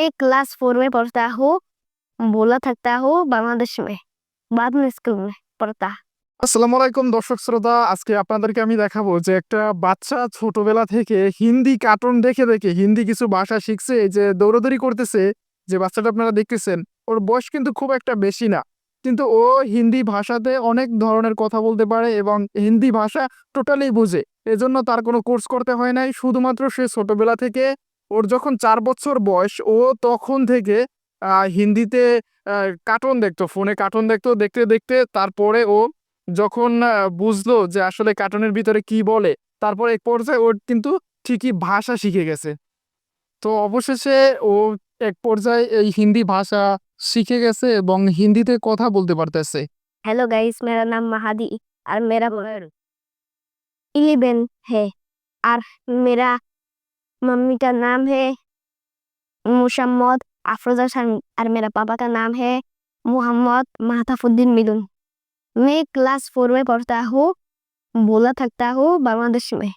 मैं क्लास 4 में पढ़ता हूँ, बोला थकता हूँ बांग्लादेश में, बाद में स्कूल में पढ़ता। আসসালামু আলাইকুম দর্শক শ্রোতা, আজকে আপনাদেরকে আমি দেখাবো যে একটা বাচ্চা ছোটবেলা থেকে হিন্দি কার্টুন দেখে দেখে হিন্দি কিছু ভাষা শিখছে। এই যে দৌড়াদৌড়ি করতেছে, যে বাচ্চাটা আপনারা দেখতেছেন, ওর বয়স কিন্তু খুব একটা বেশি না, কিন্তু ও হিন্দি ভাষাতে অনেক ধরনের কথা বলতে পারে এবং হিন্দি ভাষা টোটালি বুঝে। এজন্য তার কোনো কোর্স করতে হয় নাই, শুধুমাত্র সে ছোটবেলা থেকে, ওর যখন 4 বছর বয়স, ও তখন থেকে হিন্দিতে কার্টুন দেখতো, ফোনে কার্টুন দেখতো, দেখতে দেখতে তারপরে ও যখন বুঝলো যে আসলে কার্টুনের ভিতরে কি বলে, তারপর এক পর্যায়ে ওর কিন্তু ঠিকই ভাষা শিখে গেছে। তো অবশেষে ও এক পর্যায়ে এই হিন্দি ভাষা শিখে গেছে এবং হিন্দিতে কথা বলতে পারতেছে। हेलो गाइस, मेरा नाम महादी और मेरा 11 है और मेरा मम्मी का नाम है मुशम्मद अफरोजा शामी और मेरा पापा का नाम है मोहम्मद महताफुद्दीन मिलुन। मैं क्लास 4 में पढ़ता हूँ, बोला थकता हूँ बांग्लादेश में,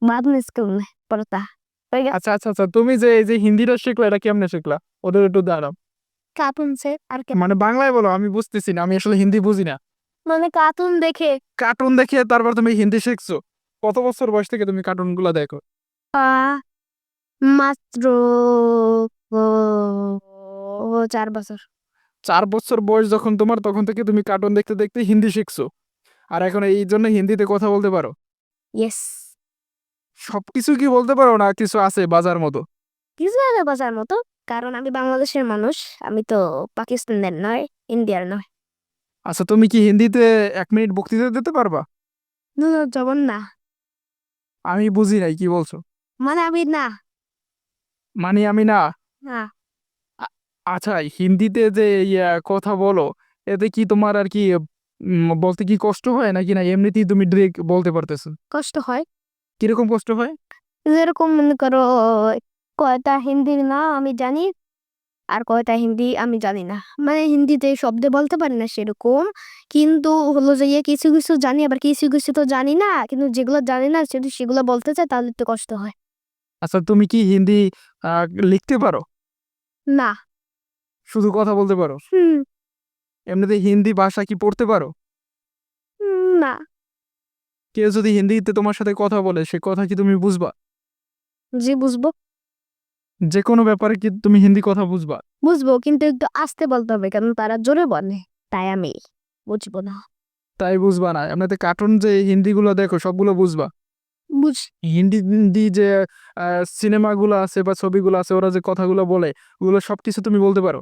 बाद में स्कूल में पढ़ता। हो गया আচ্ছা আচ্ছা আচ্ছা, তুমি যে এই যে হিন্দিটা শিখলা, এটা কেমনে শিখলা? ওদের একটু দাঁড়াও, कार्टून से और क्या মানে বাংলায় বলো, আমি বুঝতেছি না, আমি আসলে হিন্দি বুঝি না। मैंने कार्टून देखे। কার্টুন দেখে তারপর তুমি হিন্দি শিখছো? কত বছর বয়স থেকে তুমি কার্টুন গুলা দেখো? आ, মাত্র 4 বছর। 4 বছর বয়স যখন তোমার, তখন থেকে তুমি কার্টুন দেখতে দেখতে হিন্দি শিখছো, আর এখন এই জন্য হিন্দিতে কথা বলতে পারো? ইয়েস। সবকিছু কি বলতে পারো না কিছু আছে বাজার মতো? কিছু একটা বাঁচার মতো, কারণ আমি বাংলাদেশের মানুষ, আমি তো পাকিস্তানের নয়, ইন্ডিয়ার নয়। আচ্ছা, তুমি কি হিন্দিতে 1 মিনিট বক্তৃতা দিতে পারবা? জবন না, আমি বুঝি নাই কি বলছো। মানে আমি না। মানে আমি না? হ্যাঁ, আ- আচ্ছা, হিন্দিতে যে কথা বলো, এতে কি তোমার আর কি বলতে কি কষ্ট হয় নাকি না এমনিতেই তুমি ডিরেক্ট বলতে পারতেছো? কষ্ট হয়। কিরকম কষ্ট হয়? যেরকম মনে করো, কয়টা হিন্দি না আমি জানি আর কয়টা হিন্দি আমি জানি না, মানে হিন্দিতে শব্দে বলতে পারি না সেরকম, কিন্তু হলো যে কিছু কিছু জানি, আবার কিছু কিছু তো জানি না, কিন্তু যেগুলো জানি না যদি সেগুলো বলতে চাই তাহলে একটু কষ্ট হয়। আচ্ছা, তুমি কি হিন্দি লিখতে পারো? না। শুধু কথা বলতে পারো? হুম। এমনিতে হিন্দি ভাষা কি পড়তে পারো? না। কেউ যদি হিন্দিতে তোমার সাথে কথা বলে, সে কথা কি তুমি বুঝবা? জি বুঝবো। যে কোনো ব্যাপারে কি তুমি হিন্দি কথা বুঝবা? বুঝবো, কিন্তু একটু আস্তে বলতে হবে, কারণ তারা জোরে বলে, তাই আমি বুঝবো না। তাই বুঝবা না? এমনিতে কার্টুন যে হিন্দিগুলো দেখো সবগুলো বুঝবা? বুঝ হিন্দি হিন্দি যে সিনেমাগুলো আছে বা ছবিগুলো আছে, ওরা যে কথাগুলো বলে, ওগুলো সবকিছু তুমি বলতে পারো?